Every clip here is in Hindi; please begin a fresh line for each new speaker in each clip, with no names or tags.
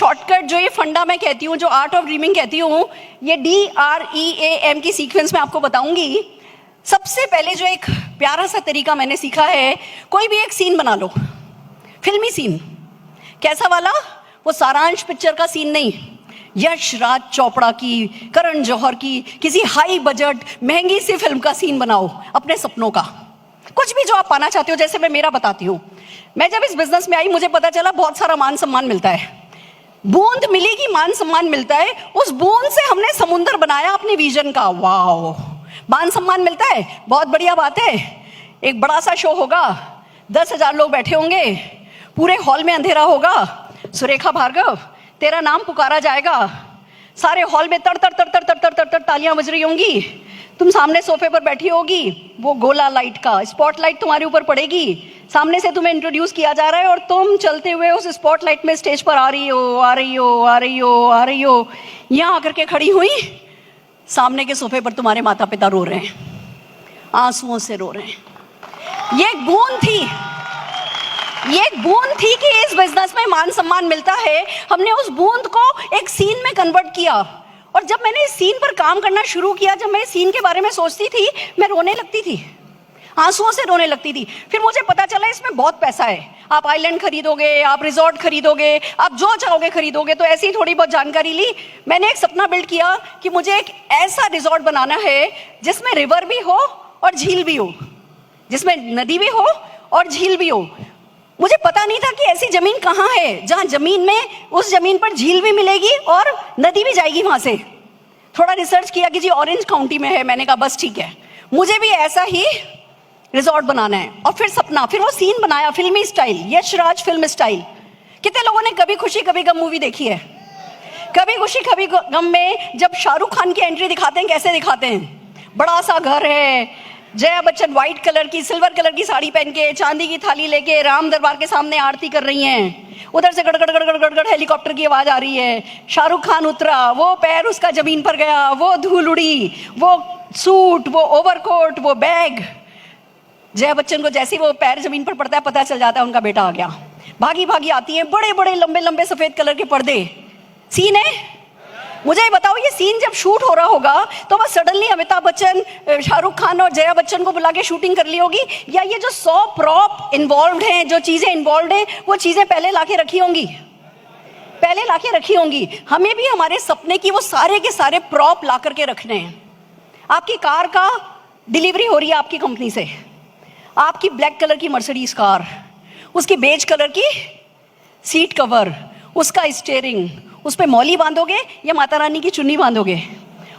शॉर्टकट, जो ये फंडा मैं कहती हूँ, जो आर्ट ऑफ ड्रीमिंग कहती हूँ, ये DREAM की सीक्वेंस में आपको बताऊंगी। सबसे पहले जो एक प्यारा सा तरीका मैंने सीखा है, कोई भी एक सीन बना लो, फिल्मी सीन। कैसा वाला? वो सारांश पिक्चर का सीन नहीं, यश राज चोपड़ा की, करण जौहर की, किसी हाई बजट महंगी सी फिल्म का सीन बनाओ, अपने सपनों का, कुछ भी जो आप पाना चाहते हो। जैसे मैं मेरा बताती हूँ, मैं जब इस बिजनेस में आई मुझे पता चला बहुत सारा मान सम्मान मिलता है, बूंद मिलेगी मान सम्मान मिलता है, उस बूंद से हमने समुंदर बनाया अपने विजन का। वाओ, मान सम्मान मिलता है, बहुत बढ़िया बात है। एक बड़ा सा शो होगा, 10,000 लोग बैठे होंगे, पूरे हॉल में अंधेरा होगा, सुरेखा भार्गव तेरा नाम पुकारा जाएगा, सारे हॉल में तड़ तड़ तड़ तड़ तड़ तड़ तड़ तड़ तालियां बज रही होंगी, तुम सामने सोफे पर बैठी होगी, वो गोला लाइट का स्पॉटलाइट तुम्हारे ऊपर पड़ेगी, सामने से तुम्हें इंट्रोड्यूस किया जा रहा है और तुम चलते हुए उस स्पॉटलाइट में स्टेज पर आ रही हो, आ रही हो, आ रही हो, आ रही हो। यहाँ आकर के खड़ी हुई, सामने के सोफे पर तुम्हारे माता पिता रो रहे हैं, आंसुओं से रो रहे हैं। ये एक बूंद थी, ये एक बूंद थी कि इस बिजनेस में मान सम्मान मिलता है। हमने उस बूंद को एक सीन में कन्वर्ट किया, और जब मैंने इस सीन पर काम करना शुरू किया, जब मैं इस सीन के बारे में सोचती थी, मैं रोने लगती थी, आंसुओं से रोने लगती थी। फिर मुझे पता चला इसमें बहुत पैसा है, आप आइलैंड खरीदोगे, आप रिजॉर्ट खरीदोगे, आप जो चाहोगे खरीदोगे। तो ऐसी थोड़ी बहुत जानकारी ली, मैंने एक सपना बिल्ड किया कि मुझे एक ऐसा रिजॉर्ट बनाना है जिसमें रिवर भी हो और झील भी हो, जिसमें नदी भी हो और झील भी हो। मुझे पता नहीं था कि ऐसी जमीन कहाँ है जहाँ जमीन में, उस जमीन पर झील भी मिलेगी और नदी भी जाएगी वहां से। थोड़ा रिसर्च किया कि जी ऑरेंज काउंटी में है, मैंने कहा बस ठीक है, मुझे भी ऐसा ही रिजॉर्ट बनाना है। और फिर सपना, फिर वो सीन बनाया फिल्मी style, Yash Raj film style. कितने लोगों ने कभी खुशी कभी गम मूवी देखी है? कभी खुशी कभी गम में जब शाहरुख खान की एंट्री दिखाते हैं, कैसे दिखाते हैं? बड़ा सा घर है, जया बच्चन व्हाइट कलर की, सिल्वर कलर की साड़ी पहन के, चांदी की थाली लेके राम दरबार के सामने आरती कर रही हैं। उधर से गड़गड़ गड़गड़ गड़गड़ हेलीकॉप्टर की आवाज आ रही है, शाहरुख खान उतरा, वो पैर उसका जमीन पर गया, वो धूल उड़ी, वो सूट, वो ओवरकोट, वो बैग। जया बच्चन को जैसे वो पैर जमीन पर पड़ता है, पता चल जाता है उनका बेटा आ गया। भागी भागी आती है, बड़े बड़े लंबे लंबे सफेद कलर के पर्दे, सीन है। मुझे बताओ, ये सीन जब शूट हो रहा होगा तो बस सडनली अमिताभ बच्चन, शाहरुख खान और जया बच्चन को बुला के शूटिंग कर ली होगी, या ये जो 100 प्रॉप इन्वॉल्व हैं, जो चीजें इन्वॉल्व हैं, वो चीजें पहले लाके रखी होंगी, पहले लाके रखी होंगी। हमें भी हमारे सपने की वो सारे के सारे प्रॉप ला करके रखने हैं। आपकी कार का डिलीवरी हो रही है आपकी कंपनी से, आपकी ब्लैक कलर की मर्सिडीज कार, उसकी बेज कलर की सीट कवर, उसका स्टीयरिंग, उस पे मौली बांधोगे या माता रानी की चुन्नी बांधोगे?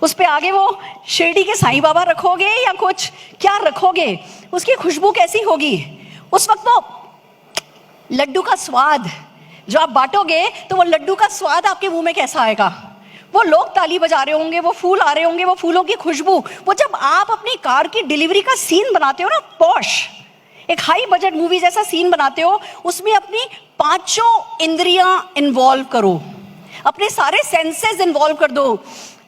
उस पे आगे वो शिरडी के साईं बाबा रखोगे या कुछ क्या रखोगे? उसकी खुशबू कैसी होगी? उस वक्त वो लड्डू का स्वाद जो आप बांटोगे, तो वो लड्डू का स्वाद आपके मुंह में कैसा आएगा? वो लोग ताली बजा रहे होंगे, वो फूल आ रहे होंगे, वो फूलों की खुशबू। वो जब आप अपनी कार की डिलीवरी का सीन बनाते हो ना, पॉश एक हाई बजट मूवी जैसा सीन बनाते हो, उसमें अपनी 5 इंद्रियां इन्वॉल्व करो, अपने सारे सेंसेस इन्वॉल्व कर दो।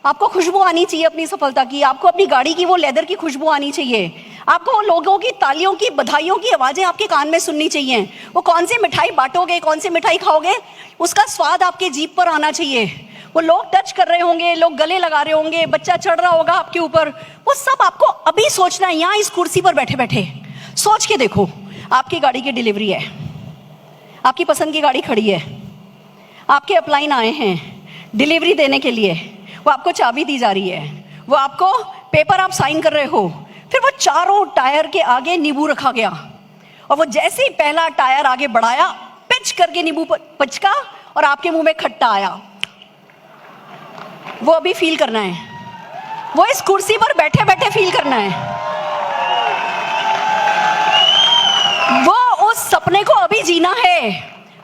आपको खुशबू आनी चाहिए अपनी सफलता की, आपको अपनी गाड़ी की वो लेदर की खुशबू आनी चाहिए, आपको लोगों की तालियों की, बधाइयों की आवाजें आपके कान में सुननी चाहिए। वो कौन सी मिठाई बांटोगे, कौन सी मिठाई खाओगे, उसका स्वाद आपके जीभ पर आना चाहिए। वो लोग टच कर रहे होंगे, लोग गले लगा रहे होंगे, बच्चा चढ़ रहा होगा आपके ऊपर, वो सब आपको अभी सोचना है। यहाँ इस कुर्सी पर बैठे बैठे सोच के देखो, आपकी गाड़ी की डिलीवरी है, आपकी पसंद की गाड़ी खड़ी है, आपके अपलाइन आए हैं डिलीवरी देने के लिए, वो आपको चाबी दी जा रही है, वो आपको पेपर आप साइन कर रहे हो, फिर वो चारों टायर के आगे नींबू रखा गया, और वो जैसे ही पहला टायर आगे बढ़ाया, पिच करके नींबू पचका और आपके मुंह में खट्टा आया। वो अभी फील करना है, वो इस कुर्सी पर बैठे बैठे फील करना है, वो उस सपने को अभी जीना है।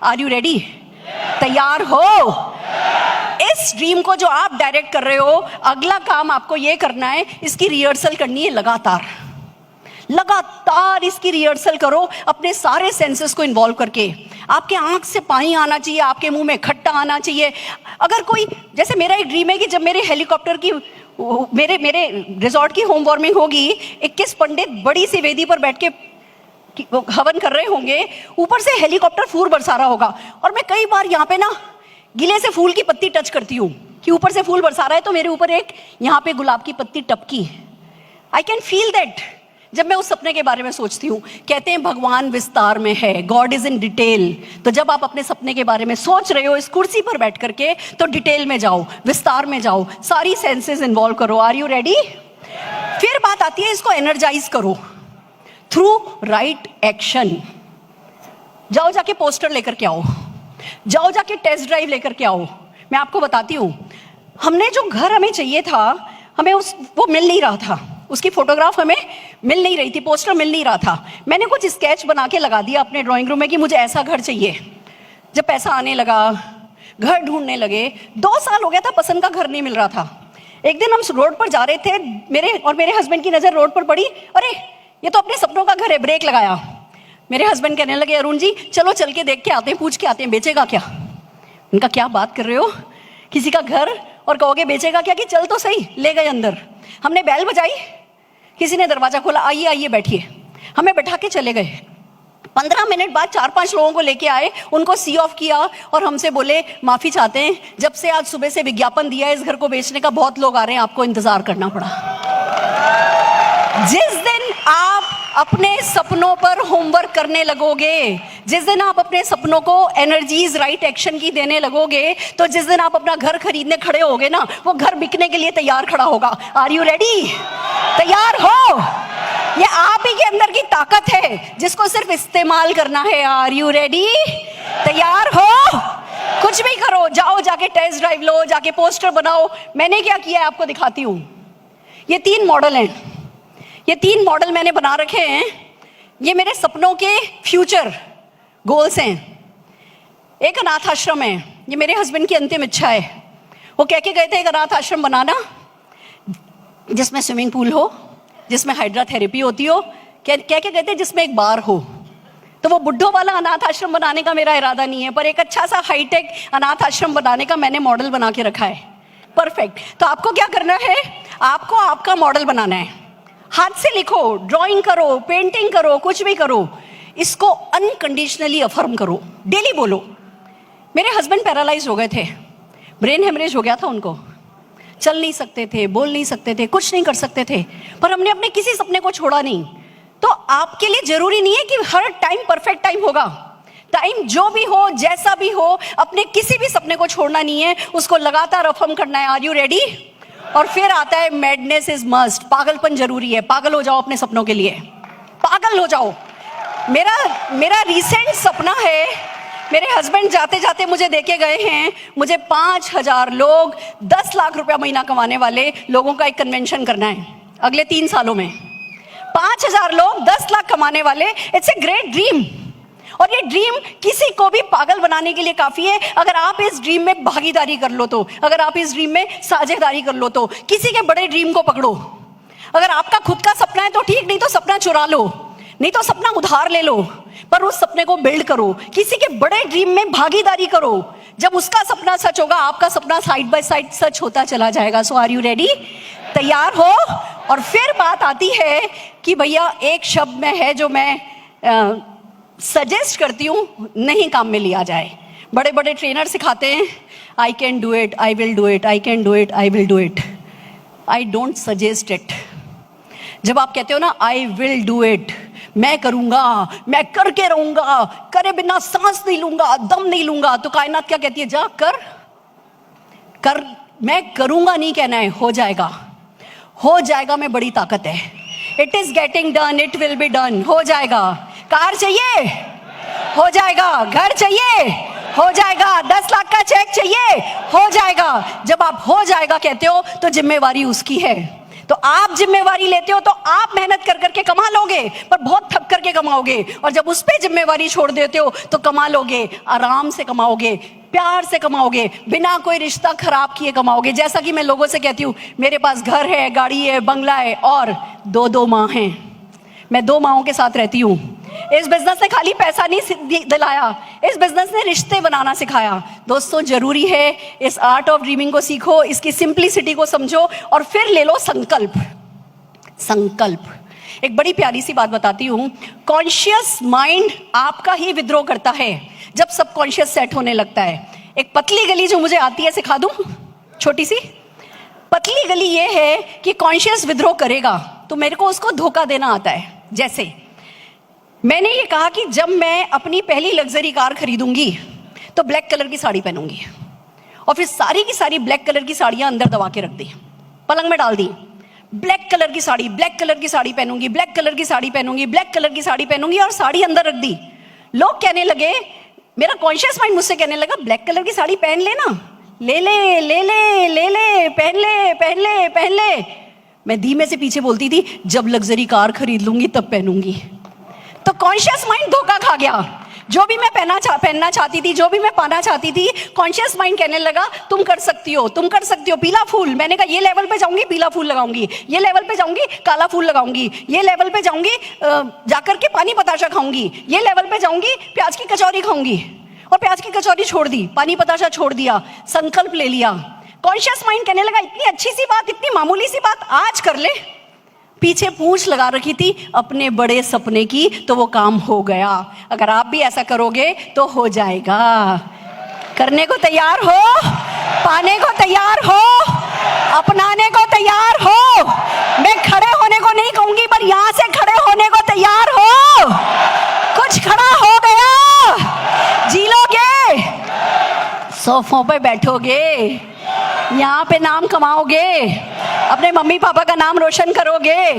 Are you ready? तैयार हो? इस ड्रीम को जो आप डायरेक्ट कर रहे हो, अगला काम आपको ये करना है, इसकी रिहर्सल करनी है लगातार। लगातार इसकी रिहर्सल करो, अपने सारे सेंसेस को इन्वॉल्व करके। आपके आंख से पानी आना चाहिए, आपके मुंह में खट्टा आना चाहिए। अगर कोई, जैसे मेरा एक ड्रीम है कि जब मेरे हेलीकॉप्टर की, मेरे रिजॉर्ट की होम वार्मिंग होगी, 21 पंडित बड़ी सी वेदी पर बैठ के हवन कर रहे होंगे, ऊपर से हेलीकॉप्टर फूर बरसा रहा होगा, और मैं कई बार यहाँ पे ना गिले से फूल की पत्ती टच करती हूँ कि ऊपर से फूल बरसा रहा है तो मेरे ऊपर एक यहाँ पे गुलाब की पत्ती टपकी। आई कैन फील दैट जब मैं उस सपने के बारे में सोचती हूँ। कहते हैं भगवान विस्तार में है, गॉड इज इन डिटेल। तो जब आप अपने सपने के बारे में सोच रहे हो इस कुर्सी पर बैठ करके, तो डिटेल में जाओ, विस्तार में जाओ, सारी सेंसेस इन्वॉल्व करो। Are you ready? फिर बात आती है इसको एनर्जाइज करो थ्रू राइट एक्शन। जाओ जाके पोस्टर लेकर के आओ, जाओ जाके टेस्ट ड्राइव लेकर के आओ। मैं आपको बताती हूँ, हमने जो घर हमें चाहिए था, हमें वो मिल नहीं रहा था, उसकी फोटोग्राफ हमें मिल नहीं रही थी, पोस्टर मिल नहीं रहा था। मैंने कुछ स्केच बना के लगा दिया अपने ड्राइंग रूम में कि मुझे ऐसा घर चाहिए। जब पैसा आने लगा, घर ढूंढने लगे, 2 साल हो गया था, पसंद का घर नहीं मिल रहा था। एक दिन हम रोड पर जा रहे थे, मेरे हस्बैंड की नज़र रोड पर पड़ी, अरे ये तो अपने सपनों का घर है। ब्रेक लगाया, मेरे हस्बैंड कहने लगे, अरुण जी चलो चल के देख के आते हैं, पूछ के आते हैं बेचेगा क्या। उनका क्या बात कर रहे हो, किसी का घर और कहोगे बेचेगा क्या, कि चल तो सही। ले गए अंदर, हमने बैल बजाई, किसी ने दरवाजा खोला, आइए आइए बैठिए, हमें बैठा के चले गए। 15 मिनट बाद 4-5 लोगों को लेके आए, उनको सी ऑफ किया और हमसे बोले माफी चाहते हैं, जब से आज सुबह से विज्ञापन दिया है इस घर को बेचने का, बहुत लोग आ रहे हैं, आपको इंतजार करना पड़ा। जिस दिन आप अपने सपनों पर होमवर्क करने लगोगे, जिस दिन आप अपने सपनों को एनर्जीज राइट एक्शन की देने लगोगे, तो जिस दिन आप अपना घर खरीदने खड़े होगे ना, वो घर बिकने के लिए तैयार खड़ा होगा। Are you ready? तैयार हो? ये आप ही के अंदर की ताकत है जिसको सिर्फ इस्तेमाल करना है। Are you ready? तैयार हो? कुछ भी करो, जाओ जाके टेस्ट ड्राइव लो, जाके पोस्टर बनाओ। मैंने क्या किया है आपको दिखाती हूँ। ये 3 मॉडल हैं, ये 3 मॉडल मैंने बना रखे हैं। ये मेरे सपनों के फ्यूचर गोल्स हैं। एक अनाथ आश्रम है, ये मेरे हस्बैंड की अंतिम इच्छा है। वो कह के गए थे एक अनाथ आश्रम बनाना जिसमें स्विमिंग पूल हो, जिसमें हाइड्रोथेरेपी होती हो, कह के गए थे जिसमें एक बार हो। तो वो बुड्ढों वाला अनाथ आश्रम बनाने का मेरा इरादा नहीं है, पर एक अच्छा सा हाईटेक अनाथ आश्रम बनाने का मैंने मॉडल बना के रखा है। परफेक्ट। तो आपको क्या करना है, आपको आपका मॉडल बनाना है। हाथ से लिखो, ड्राइंग करो, पेंटिंग करो, कुछ भी करो, इसको अनकंडीशनली अफर्म करो, डेली बोलो। मेरे हस्बैंड पैरालाइज हो गए थे, ब्रेन हेमरेज हो गया था उनको, चल नहीं सकते थे, बोल नहीं सकते थे, कुछ नहीं कर सकते थे, पर हमने अपने किसी सपने को छोड़ा नहीं। तो आपके लिए जरूरी नहीं है कि हर टाइम परफेक्ट टाइम होगा। टाइम जो भी हो, जैसा भी हो, अपने किसी भी सपने को छोड़ना नहीं है, उसको लगातार अफर्म करना है। Are you ready? और फिर आता है मैडनेस इज मस्ट, पागलपन जरूरी है। पागल हो जाओ अपने सपनों के लिए, पागल हो जाओ। मेरा रिसेंट सपना है, मेरे हस्बैंड जाते जाते मुझे देके गए हैं, मुझे 5000 लोग 10 लाख रुपया महीना कमाने वाले लोगों का एक कन्वेंशन करना है अगले 3 सालों में। 5000 लोग 10 लाख कमाने वाले, इट्स ए ग्रेट ड्रीम। और ये ड्रीम किसी को भी पागल बनाने के लिए काफी है अगर आप इस ड्रीम में भागीदारी कर लो तो, अगर आप इस ड्रीम में साझेदारी कर लो तो। किसी के बड़े ड्रीम को पकड़ो। अगर आपका खुद का सपना है तो ठीक, नहीं तो सपना चुरा लो, नहीं तो सपना उधार ले लो, पर उस सपने को बिल्ड करो। किसी के बड़े ड्रीम में भागीदारी करो। जब उसका सपना सच होगा, आपका सपना साइड बाय साइड सच होता चला जाएगा। सो आर यू रेडी? तैयार हो? और फिर बात आती है कि भैया एक शब्द में है जो मैं सजेस्ट करती हूँ, नहीं काम में लिया जाए। बड़े बड़े ट्रेनर सिखाते हैं, I can do it, I will do it, I can do it, I will do it. I don't suggest it. जब आप कहते हो ना आई विल डू इट, मैं करूंगा, मैं करके रहूंगा, करे बिना सांस नहीं लूंगा, दम नहीं लूंगा, तो कायनात क्या कहती है? जा कर कर। मैं करूंगा नहीं कहना है, हो जाएगा, हो जाएगा में बड़ी ताकत है। It is getting done, it will be done. हो जाएगा। कार चाहिए? हो जाएगा। घर चाहिए? हो जाएगा। 10 लाख का चेक चाहिए? हो जाएगा। जब आप हो जाएगा कहते हो तो जिम्मेवारी उसकी है। तो आप जिम्मेवारी लेते हो तो आप मेहनत कर करके कमा लोगे, पर बहुत थक करके कमाओगे। और जब उस पर जिम्मेवारी छोड़ देते हो तो कमा लोगे, आराम से कमाओगे, प्यार से कमाओगे, बिना कोई रिश्ता खराब किए कमाओगे। जैसा कि मैं लोगों से कहती हूँ, मेरे पास घर है, गाड़ी है, बंगला है और 2 माँ हैं। मैं 2 माँओं के साथ रहती हूँ। इस बिजनेस ने खाली पैसा नहीं दिलाया, इस बिजनेस ने रिश्ते बनाना सिखाया। दोस्तों, जरूरी है इस आर्ट ऑफ ड्रीमिंग को सीखो, इसकी सिंप्लिसिटी को समझो और फिर ले लो संकल्प। संकल्प। एक बड़ी प्यारी सी बात बताती हूँ। कॉन्शियस माइंड आपका ही विद्रोह करता है जब सबकॉन्शियस सेट होने लगता है। एक पतली गली जो मुझे आती है सिखा दूं, छोटी सी पतली गली ये है कि कॉन्शियस विद्रोह करेगा तो मेरे को उसको धोखा देना आता है। जैसे मैंने ये कहा कि जब मैं अपनी पहली लग्जरी कार खरीदूंगी तो ब्लैक कलर की साड़ी पहनूंगी, और फिर सारी की सारी ब्लैक कलर की साड़ियां अंदर दबा के रख दी, पलंग में डाल दी। ब्लैक कलर की साड़ी, ब्लैक कलर की साड़ी पहनूंगी, ब्लैक कलर की साड़ी पहनूंगी, ब्लैक कलर की साड़ी पहनूंगी, और साड़ी अंदर रख दी। लोग कहने लगे, मेरा कॉन्शियस माइंड मुझसे कहने लगा ब्लैक कलर की साड़ी पहन ले ना, ले ले ले ले ले ले, पहन ले पहन ले पहन ले। मैं धीमे से पीछे बोलती थी जब लग्जरी कार खरीद लूंगी तब पहनूंगी। तो कॉन्शियस माइंड धोखा खा गया। जो भी मैं पहनना चाहती थी, जो भी मैं पाना चाहती थी, कॉन्शियस माइंड कहने लगा तुम कर सकती हो, तुम कर सकती हो। पीला फूल, मैंने कहा ये लेवल पे जाऊंगी पीला फूल लगाऊंगी, ये लेवल पे जाऊंगी काला फूल लगाऊंगी, ये लेवल पे जाऊंगी जाकर के पानी बताशा खाऊंगी, ये लेवल पे जाऊंगी प्याज की कचौरी खाऊंगी, और प्याज की कचौरी छोड़ दी, पानी बताशा छोड़ दिया, संकल्प ले लिया। कॉन्शियस माइंड कहने लगा इतनी अच्छी सी बात, इतनी मामूली सी बात आज कर ले। पीछे पूंछ लगा रखी थी अपने बड़े सपने की, तो वो काम हो गया। अगर आप भी ऐसा करोगे तो हो जाएगा। करने को तैयार हो, पाने को तैयार हो, अपनाने को तैयार हो। मैं खड़े होने को नहीं कहूंगी, पर यहां से खड़े होने को तैयार हो। कुछ खड़ा हो गया, जी लोगे, सोफों पे बैठोगे, यहाँ पे नाम कमाओगे, अपने मम्मी पापा का नाम रोशन करोगे।